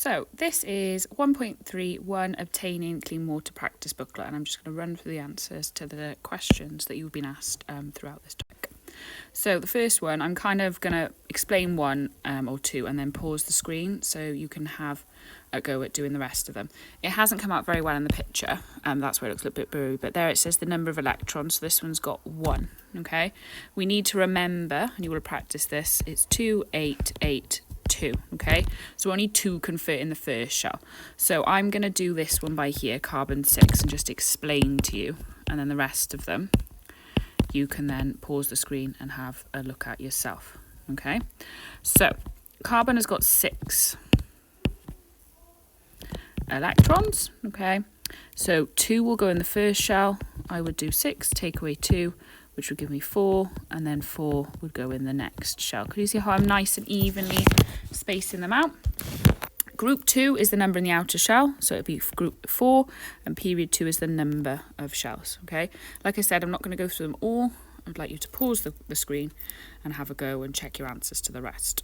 So this is 1.31 Obtaining Clean Water Practice Booklet, and I'm just going to run through the answers to the questions that you've been asked throughout this topic. So the first one, I'm kind of going to explain one or two and then pause the screen so you can have a go at doing the rest of them. It hasn't come out very well in the picture, that's where it looks a little bit blurry, but there it says the number of electrons, so this one's got 1, okay? We need to remember, and you will practice this, it's 2, 8, 8, 2, okay? So only 2 can fit in the first shell. So I'm going to do this one by here, carbon 6, and just explain to you, and then the rest of them you can then pause the screen and have a look at yourself, okay? So carbon has got 6 electrons, okay? So 2 will go in the first shell. I would do 6, take away 2, which would give me 4, and then 4 would go in the next shell. Can you see how I'm nice and evenly spacing them out? Group 2 is the number in the outer shell, so it'd be group 4, and period 2 is the number of shells, okay? Like I said, I'm not going to go through them all. I'd like you to pause the screen and have a go and check your answers to the rest.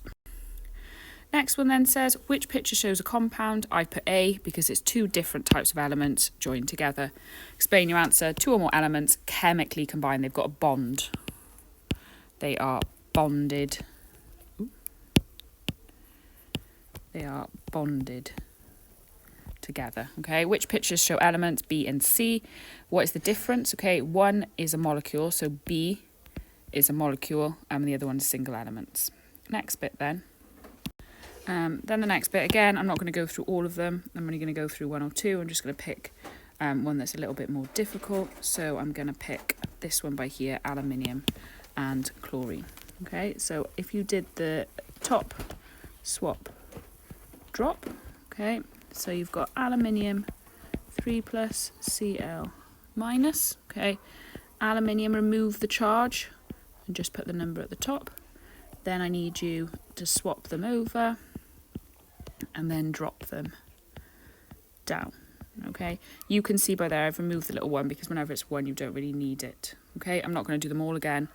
Next one then says, which picture shows a compound? I put A because it's 2 different types of elements joined together. Explain your answer. 2 or more elements chemically combined. They've got a bond. They are bonded. They are bonded together, okay? Which pictures show elements B and C? What is the difference? Okay, one is a molecule, so B is a molecule, and the other one is single elements. Next bit then. Then the next bit, again, I'm not going to go through all of them. I'm only going to go through 1 or 2. I'm just going to pick one that's a little bit more difficult. So I'm going to pick this one by here, aluminium and chlorine. Okay, so if you did the top swap drop, okay, so you've got aluminium 3 plus Cl minus, okay, aluminium, remove the charge and just put the number at the top. Then I need you to swap them over and then drop them down, okay? You can see by there I've removed the little one because whenever it's 1 you don't really need it, okay? I'm not going to do them all again,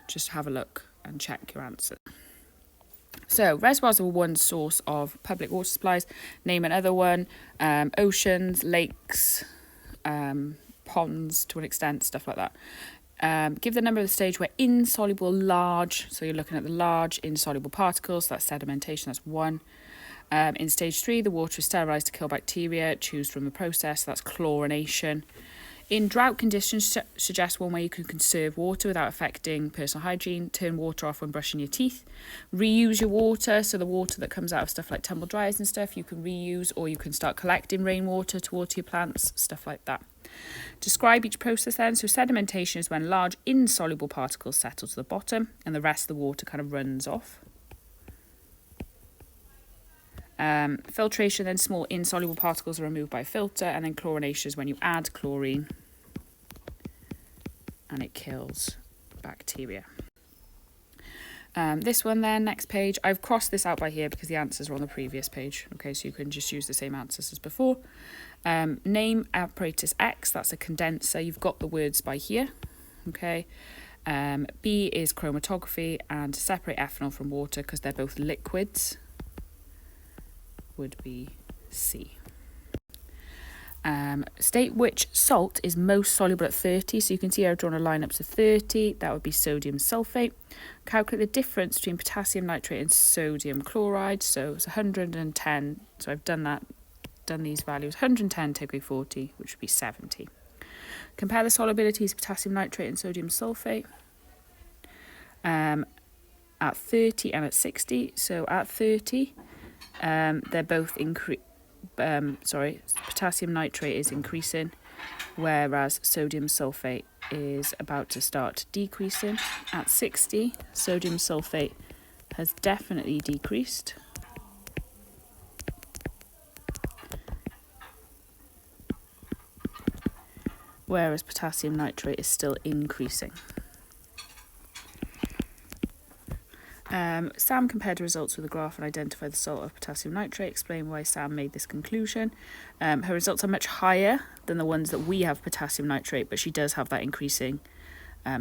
just have a look and check your answer. So reservoirs are one source of public water supplies. Name another one. Oceans, lakes, ponds to an extent, stuff like that. Give the number of the stage where insoluble large, so you're looking at the large insoluble particles, that's sedimentation, that's 1. In stage 3, the water is sterilised to kill bacteria. Choose from the process, that's chlorination. In drought conditions, suggest one way you can conserve water without affecting personal hygiene. Turn water off when brushing your teeth. Reuse your water, so the water that comes out of stuff like tumble dryers and stuff, you can reuse, or you can start collecting rainwater to water your plants, stuff like that. Describe each process then. So sedimentation is when large insoluble particles settle to the bottom and the rest of the water kind of runs off. Filtration, then small insoluble particles are removed by a filter, and then chlorination is when you add chlorine and it kills bacteria. This one then, next page, I've crossed this out by here because the answers are on the previous page, okay, so you can just use the same answers as before. Name apparatus X, that's a condenser, you've got the words by here, okay. B is chromatography, and to separate ethanol from water because they're both liquids would be C. State which salt is most soluble at 30. So you can see I've drawn a line up to 30. That would be sodium sulfate. Calculate the difference between potassium nitrate and sodium chloride. So it's 110. So I've done these values. 110 take away 40, which would be 70. Compare the solubilities of potassium nitrate and sodium sulfate at 30 and at 60. So at 30, they're both potassium nitrate is increasing, whereas sodium sulfate is about to start decreasing. At 60, sodium sulfate has definitely decreased. Whereas potassium nitrate is still increasing. Sam compared the results with a graph and identified the salt of potassium nitrate. Explain why Sam made this conclusion. Her results are much higher than the ones that we have potassium nitrate, but she does have that increasing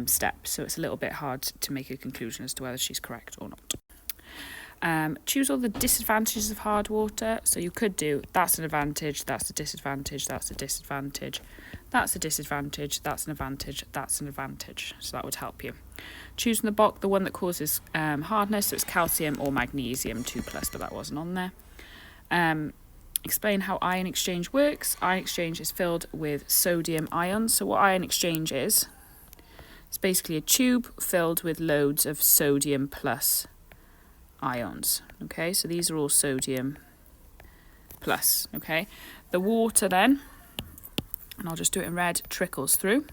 step. So it's a little bit hard to make a conclusion as to whether she's correct or not. Choose all the disadvantages of hard water. So you could do, that's an advantage, that's a disadvantage, that's a disadvantage, that's a disadvantage, that's an advantage, that's an advantage. So that would help you. Choose from the box the one that causes hardness, so it's calcium or magnesium 2+, but that wasn't on there. Explain how ion exchange works. Ion exchange is filled with sodium ions. So what ion exchange is, it's basically a tube filled with loads of sodium plus ions. Okay, so these are all sodium plus. Okay, the water then, and I'll just do it in red, trickles through.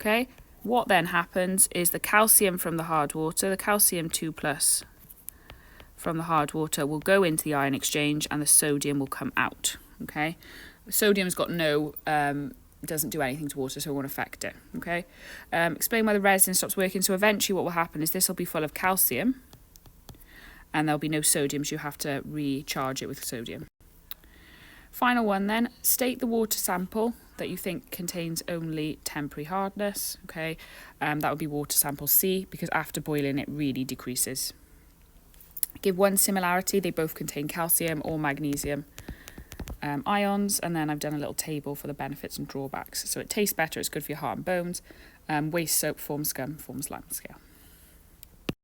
Okay, what then happens is the calcium from the hard water, the calcium 2+ from the hard water will go into the ion exchange and the sodium will come out. Okay, sodium's got no, doesn't do anything to water, so it won't affect it. Okay, explain why the resin stops working. So eventually what will happen is this will be full of calcium and there'll be no sodium, so you have to recharge it with sodium. Final one then, state the water sample that you think contains only temporary hardness. Okay, that would be water sample C, because after boiling it really decreases. Give one similarity, they both contain calcium or magnesium ions, and then I've done a little table for the benefits and drawbacks. So it tastes better, it's good for your heart and bones. Waste soap, forms scum, forms lime scale.